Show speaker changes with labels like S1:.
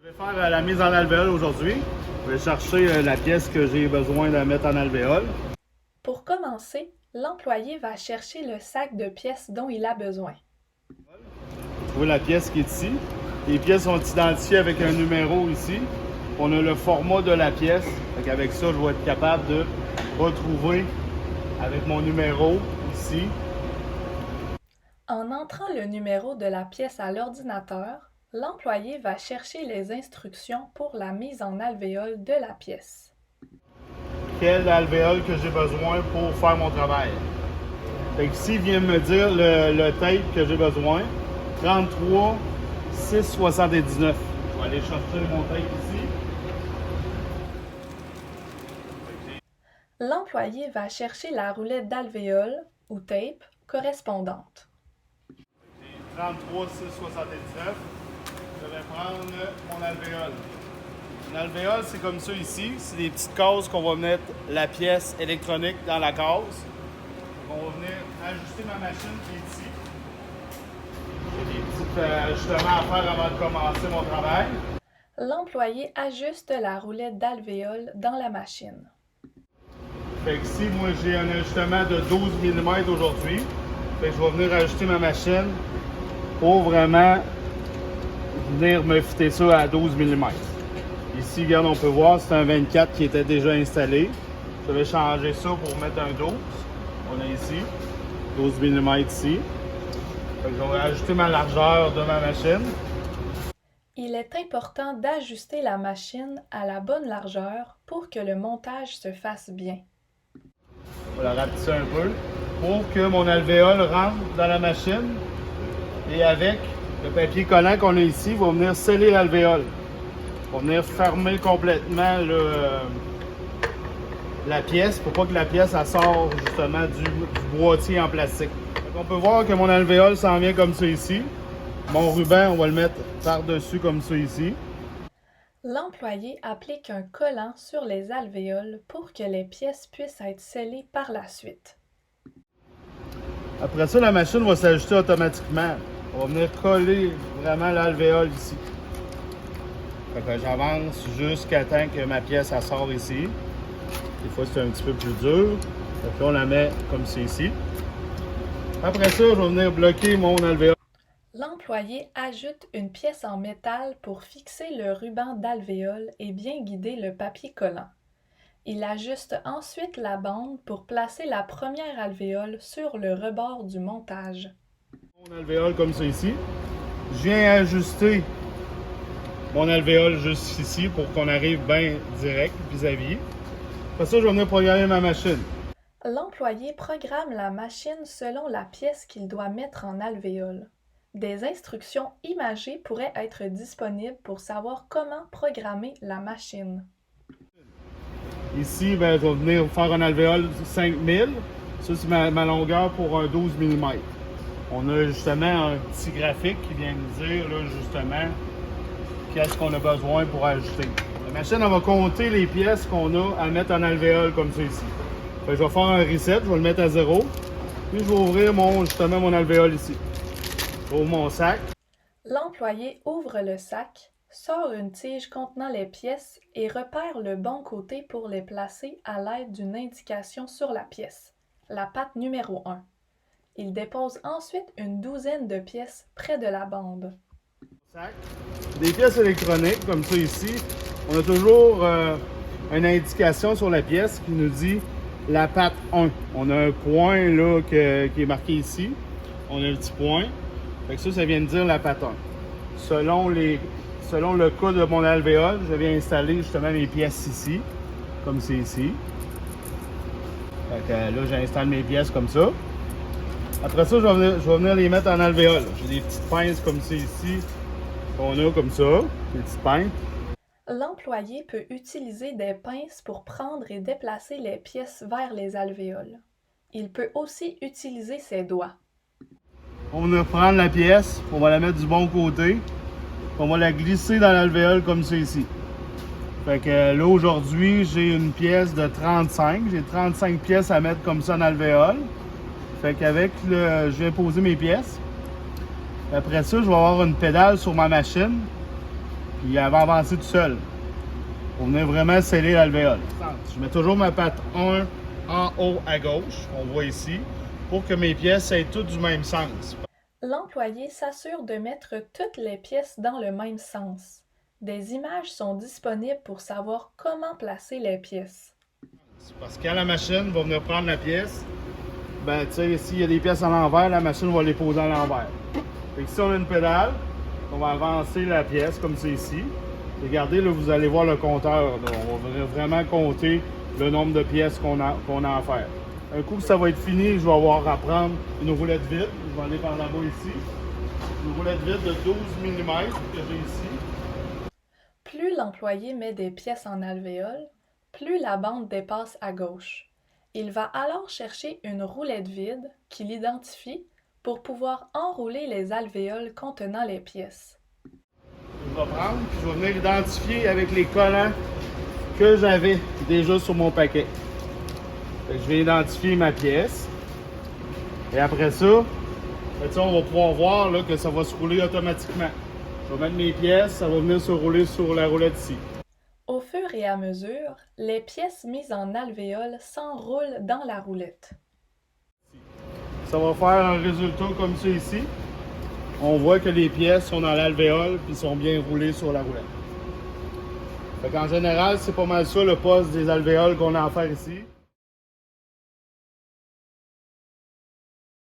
S1: Je vais faire la mise en alvéole aujourd'hui. Je vais chercher la pièce que j'ai besoin de mettre en alvéole.
S2: Pour commencer, l'employé va chercher le sac de pièces dont il a besoin.
S1: Vous voyez la pièce qui est ici. Les pièces sont identifiées avec un numéro ici. On a le format de la pièce. Avec ça, je vais être capable de retrouver avec mon numéro ici.
S2: En entrant le numéro de la pièce à l'ordinateur, l'employé va chercher les instructions pour la mise en alvéole de la pièce.
S1: Quel alvéole que j'ai besoin pour faire mon travail. Fait que ici, il vient me dire le tape que j'ai besoin. 33 679. Je vais aller chercher mon tape ici.
S2: L'employé va chercher la roulette d'alvéole, ou tape, correspondante.
S1: 33 679. Je vais prendre mon alvéole. Une alvéole, c'est comme ça ici. C'est des petites cases qu'on va mettre la pièce électronique dans la case. On va venir ajuster ma machine qui est ici. J'ai des petits ajustements à faire avant de commencer mon travail.
S2: L'employé ajuste la roulette d'alvéole dans la machine.
S1: Fait que ici, moi, j'ai un ajustement de 12 mm aujourd'hui. Fait que je vais venir ajuster ma machine pour vraiment venir me fitter ça à 12 mm. Ici, regarde, on peut voir, c'est un 24 qui était déjà installé. Je vais changer ça pour mettre un 12. On a ici, 12 mm ici. Fait que je vais ajouter ma largeur de ma machine.
S2: Il est important d'ajuster la machine à la bonne largeur pour que le montage se fasse bien.
S1: On va la rapetisser un peu pour que mon alvéole rentre dans la machine et avec le papier collant qu'on a ici, il va venir sceller l'alvéole. Il va venir fermer complètement la pièce pour pas que la pièce elle sorte justement du boîtier en plastique. Donc on peut voir que mon alvéole s'en vient comme ça ici. Mon ruban, on va le mettre par-dessus comme ça ici.
S2: L'employé applique un collant sur les alvéoles pour que les pièces puissent être scellées par la suite.
S1: Après ça, la machine va s'ajuster automatiquement. On va venir coller vraiment l'alvéole ici. Fait que j'avance jusqu'à temps que ma pièce elle sort ici. Des fois, c'est un petit peu plus dur. Puis on la met comme c'est ici. Après ça, je vais venir bloquer mon alvéole.
S2: L'employé ajoute une pièce en métal pour fixer le ruban d'alvéole et bien guider le papier collant. Il ajuste ensuite la bande pour placer la première alvéole sur le rebord du montage.
S1: Mon alvéole comme ça ici. Je viens ajuster mon alvéole juste ici pour qu'on arrive bien direct vis-à-vis. Après ça, je vais venir programmer ma machine.
S2: L'employé programme la machine selon la pièce qu'il doit mettre en alvéole. Des instructions imagées pourraient être disponibles pour savoir comment programmer la machine.
S1: Ici, ben, je vais venir faire un alvéole 5000. Ça, c'est ma longueur pour un 12 mm. On a justement un petit graphique qui vient nous dire là, justement qu'est-ce qu'on a besoin pour ajuster. La machine, elle va compter les pièces qu'on a à mettre en alvéole comme ça ici. Fait que je vais faire un reset, je vais le mettre à 0. Puis je vais ouvrir justement mon alvéole ici. J'ouvre mon sac.
S2: L'employé ouvre le sac, sort une tige contenant les pièces et repère le bon côté pour les placer à l'aide d'une indication sur la pièce, la patte numéro 1. Il dépose ensuite une douzaine de pièces près de la bande.
S1: Des pièces électroniques comme ça ici. On a toujours une indication sur la pièce qui nous dit la patte 1. On a un point là, qui est marqué ici. On a un petit point. Fait que ça vient de dire la patte 1. Selon le cas de mon alvéole, je viens installer justement mes pièces ici, comme c'est ici. Fait que là, j'installe mes pièces comme ça. Après ça, je vais venir les mettre en alvéole. J'ai des petites pinces comme c'est ici, qu'on a comme ça, des petites pinces.
S2: L'employé peut utiliser des pinces pour prendre et déplacer les pièces vers les alvéoles. Il peut aussi utiliser ses doigts.
S1: On va prendre la pièce, on va la mettre du bon côté, on va la glisser dans l'alvéole comme c'est ici. Fait que là aujourd'hui, j'ai une pièce de 35. J'ai 35 pièces à mettre comme ça en alvéole. Fait qu'avec je viens poser mes pièces. Après ça, je vais avoir une pédale sur ma machine puis elle va avancer tout seul. Pour venir vraiment sceller l'alvéole. Je mets toujours ma patte 1 en haut à gauche, on voit ici, pour que mes pièces aient toutes du même sens.
S2: L'employé s'assure de mettre toutes les pièces dans le même sens. Des images sont disponibles pour savoir comment placer les pièces.
S1: Parce que quand la machine va venir prendre la pièce, ben tu sais, s'il y a des pièces à l'envers, la machine va les poser à l'envers. Fait que si on a une pédale, on va avancer la pièce comme c'est ici. Regardez, là, vous allez voir le compteur. Là. On va venir vraiment compter le nombre de pièces qu'on a à faire. Un coup que ça va être fini, je vais avoir à prendre une roulette vide. Je vais aller par là-bas ici. Une roulette vide de 12 mm que j'ai ici.
S2: Plus l'employé met des pièces en alvéole, plus la bande dépasse à gauche. Il va alors chercher une roulette vide qu'il identifie pour pouvoir enrouler les alvéoles contenant les pièces.
S1: Je vais prendre, puis je vais venir identifier avec les collants que j'avais déjà sur mon paquet. Fait que je vais identifier ma pièce. Et après ça, on va pouvoir voir là, que ça va se rouler automatiquement. Je vais mettre mes pièces, ça va venir se rouler sur la roulette ici.
S2: Au fur et à mesure, les pièces mises en alvéole s'enroulent dans la roulette.
S1: Ça va faire un résultat comme ça ici. On voit que les pièces sont dans l'alvéole et sont bien roulées sur la roulette. En général, c'est pas mal ça le poste des alvéoles qu'on a à faire ici.